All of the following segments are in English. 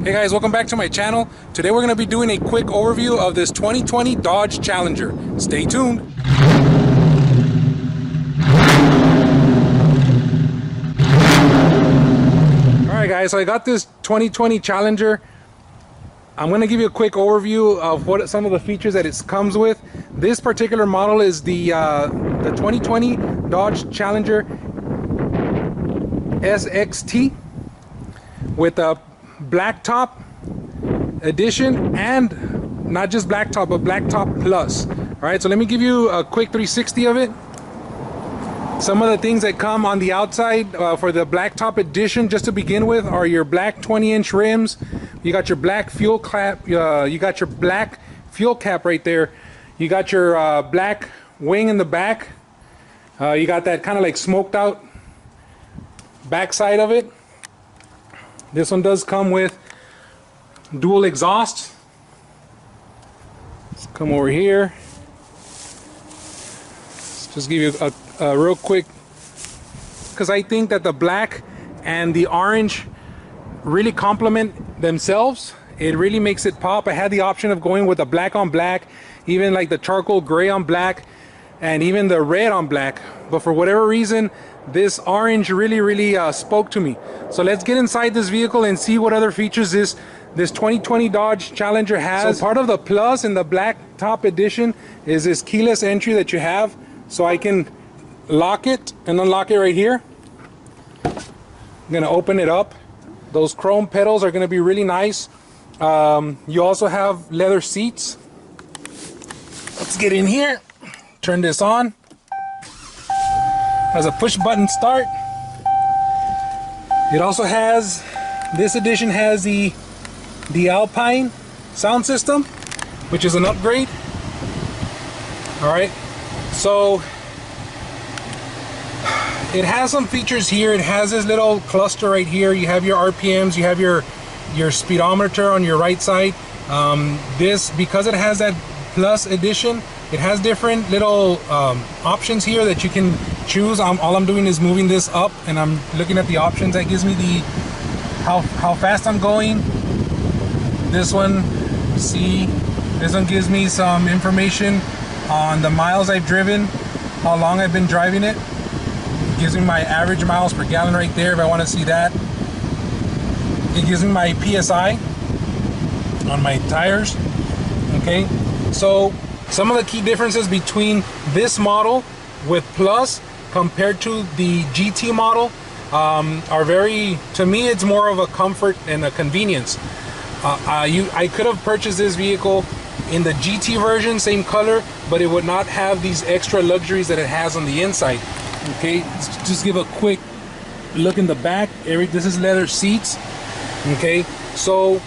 Hey guys, welcome back to my channel. Today we're going to be doing a quick overview of this 2020 Dodge Challenger. Stay tuned. Alright guys, so I got this 2020 Challenger. I'm going to give you a quick overview of what some of the features that it comes with. This particular model is the 2020 Dodge Challenger SXT with a Blacktop edition, and not just Blacktop but Blacktop Plus. Alright, so let me give you a quick 360 of it. Some of the things that come on the outside for the Blacktop edition, just to begin with, are your black 20-inch rims. You got your black fuel cap. You got your black fuel cap right there. You got your black wing in the back. You got that kind of like smoked out backside of it. This one does come with dual exhaust. Let's come over here. Let's just give you a real quick, because I think that the black and the orange really complement themselves. It really makes it pop. I had the option of going with a black on black, even like the charcoal gray on black, and even the red on black, but for whatever reason this orange really spoke to me. So let's get inside this vehicle and see what other features this 2020 Dodge Challenger has. So part of the Plus in the Blacktop edition is this keyless entry that you have, so I can lock it and unlock it right here. I'm gonna open it up. Those chrome pedals are gonna be really nice. You also have leather seats. Let's get in here, turn this on. Has a push button start. It also has, this edition has the Alpine sound system, which is an upgrade. Alright, so it has some features here. It has this little cluster right here. You have your RPMs, you have your speedometer on your right side. This, because it has that Plus edition, it has different little options here that you can choose. All I'm doing is moving this up and I'm looking at the options. That gives me the how fast I'm going. This one, see, this one gives me some information on the miles I've driven, how long I've been driving it. It gives me my average miles per gallon right there if I want to see that. It gives me my PSI on my tires. Okay, so some of the key differences between this model with Plus compared to the GT model are very, to me it's more of a comfort and a convenience. I could have purchased this vehicle in the GT version, same color, but it would not have these extra luxuries that it has on the inside. Okay, let's just give a quick look in the back. This is leather seats. Okay, so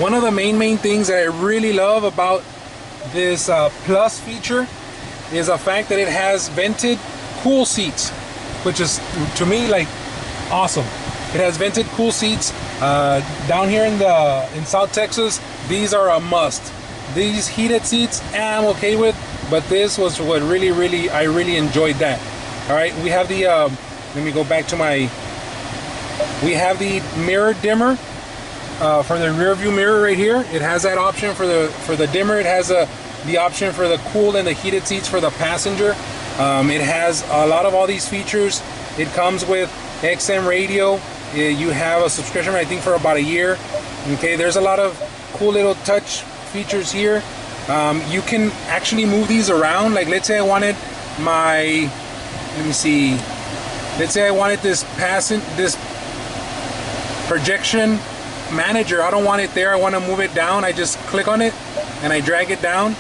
one of the main things that I really love about this Plus feature is the fact that it has vented cool seats, which is to me like awesome. It has vented cool seats. Down here in South Texas, these are a must. These heated seats I'm okay with, but this was what I really enjoyed that. All right, we have the let me go back to my, we have the mirror dimmer for the rear view mirror right here. It has that option for the dimmer. It has the option for the cool and the heated seats for the passenger. It has a lot of all these features. It comes with XM radio. You have a subscription, I think, for about a year. Okay, there's a lot of cool little touch features here. You can actually move these around. Like, let's say I wanted my, let me see, let's say I wanted this projection manager. I don't want it there. I want to move it down. I just click on it and I drag it down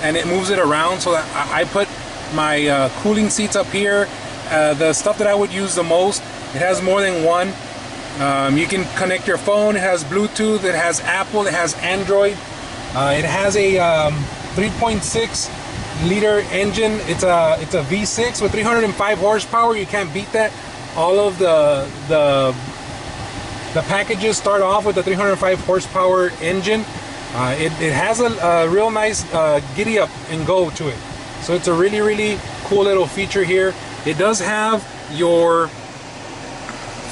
and it moves it around. So that I put my cooling seats up here. The stuff that I would use the most, it has more than one. You can connect your phone. It has Bluetooth. It has Apple. It has Android. It has a 3.6 liter engine. It's a V6 with 305 horsepower. You can't beat that. All of the packages start off with a 305 horsepower engine. It has a real nice giddy up and go to it. So it's a really cool little feature here. It does have your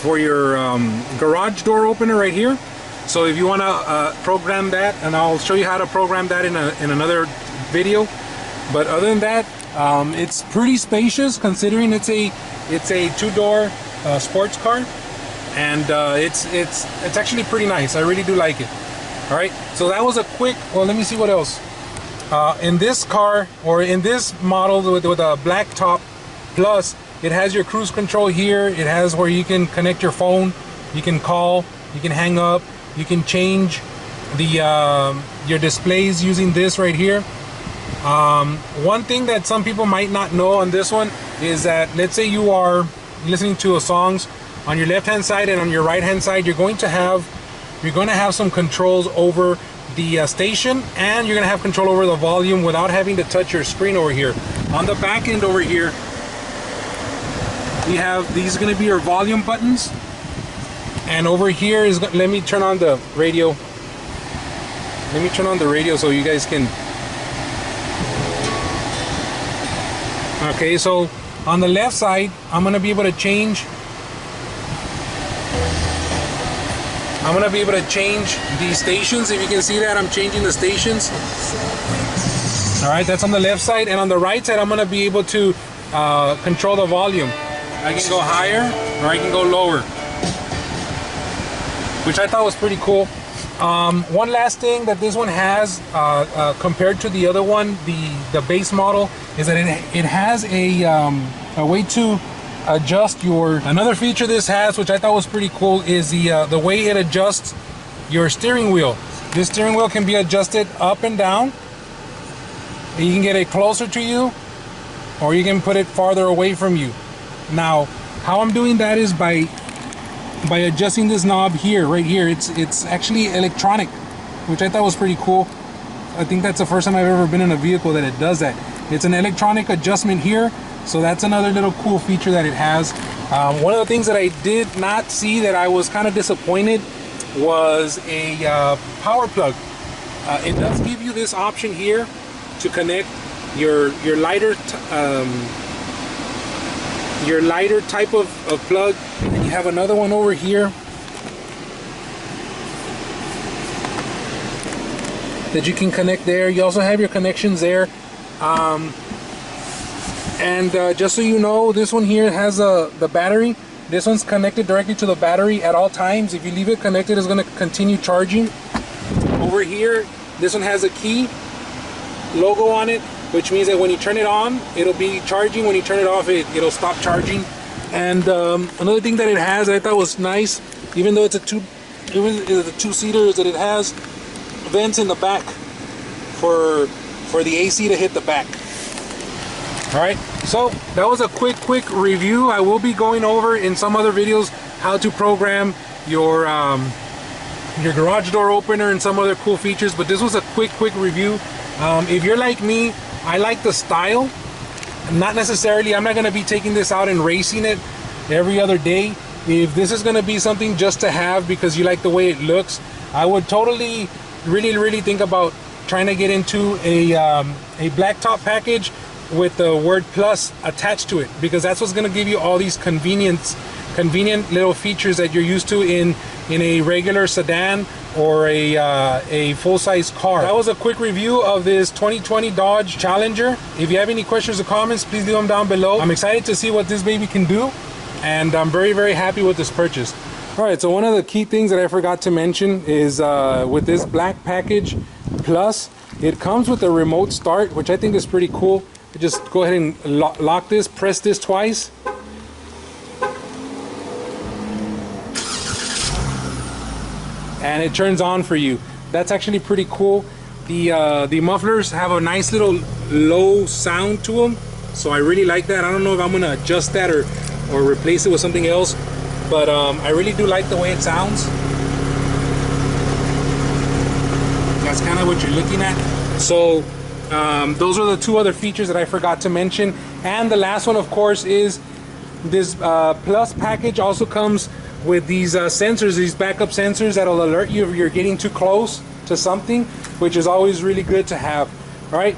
for your garage door opener right here. So if you want to program that, and I'll show you how to program that in another video. But other than that, it's pretty spacious considering it's a two-door sports car, and it's actually pretty nice. I really do like it. All right, so that was a quick. Well, let me see what else. In this car, or in this model with a Blacktop Plus, it has your cruise control here. It has where you can connect your phone, you can call, you can hang up, you can change the your displays using this right here. One thing that some people might not know on this one is that, let's say you are listening to songs on your left hand side, and on your right hand side you're going to have some controls over the station, and you're going to have control over the volume without having to touch your screen over here. On the back end over here, we have these are going to be your volume buttons, and over here is, let me turn on the radio. Let me turn on the radio so you guys can. Okay, so on the left side, I'm going to be able to change. I'm going to be able to change the stations. If you can see that, I'm changing the stations. All right, that's on the left side. And on the right side, I'm going to be able to control the volume. I can go higher or I can go lower, which I thought was pretty cool. One last thing that this one has compared to the other one, the base model, is that it has a way to adjust your. Another feature this has, which I thought was pretty cool, is the way it adjusts your steering wheel. This steering wheel can be adjusted up and down. You can get it closer to you, or you can put it farther away from you. Now, how I'm doing that is by adjusting this knob here, right here. It's actually electronic, which I thought was pretty cool. I think that's the first time I've ever been in a vehicle that it does that. It's an electronic adjustment here, so that's another little cool feature that it has. One of the things that I did not see that I was kind of disappointed was a power plug. It does give you this option here to connect your lighter type of plug, and you have another one over here that you can connect there. You also have your connections there, and just so you know, this one here has the battery. This one's connected directly to the battery at all times. If you leave it connected, it's going to continue charging. Over here, this one has a key logo on it, which means that when you turn it on, it'll be charging. When you turn it off, it'll stop charging. And another thing that it has that I thought was nice, even though it's a two-seater, is that it has vents in the back for the AC to hit the back. All right, so that was a quick review. I will be going over in some other videos how to program your garage door opener and some other cool features, but this was a quick review. If you're like me, I like the style. Not necessarily, I'm not going to be taking this out and racing it every other day. If this is going to be something just to have because you like the way it looks, I would totally really think about trying to get into a Blacktop package with the word Plus attached to it, because that's what's going to give you all these convenient little features that you're used to in a regular sedan or a full-size car. That was a quick review of this 2020 Dodge Challenger. If you have any questions or comments, please leave them down below. I'm excited to see what this baby can do, and I'm very happy with this purchase. All right, so one of the key things that I forgot to mention is with this Black Package Plus, it comes with a remote start, which I think is pretty cool. You just go ahead and lock this, press this twice, and it turns on for you. That's actually pretty cool. The mufflers have a nice little low sound to them, so I really like that. I don't know if I'm gonna adjust that or replace it with something else, but I really do like the way it sounds. That's kind of what you're looking at. So those are the two other features that I forgot to mention. And the last one, of course, is this Plus package also comes with these sensors, these backup sensors that'll alert you if you're getting too close to something, which is always really good to have. All right,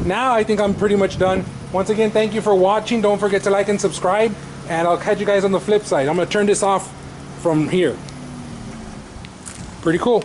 now I think I'm pretty much done. Once again, thank you for watching. Don't forget to like and subscribe. and I'll catch you guys on the flip side. I'm gonna turn this off from here. Pretty cool.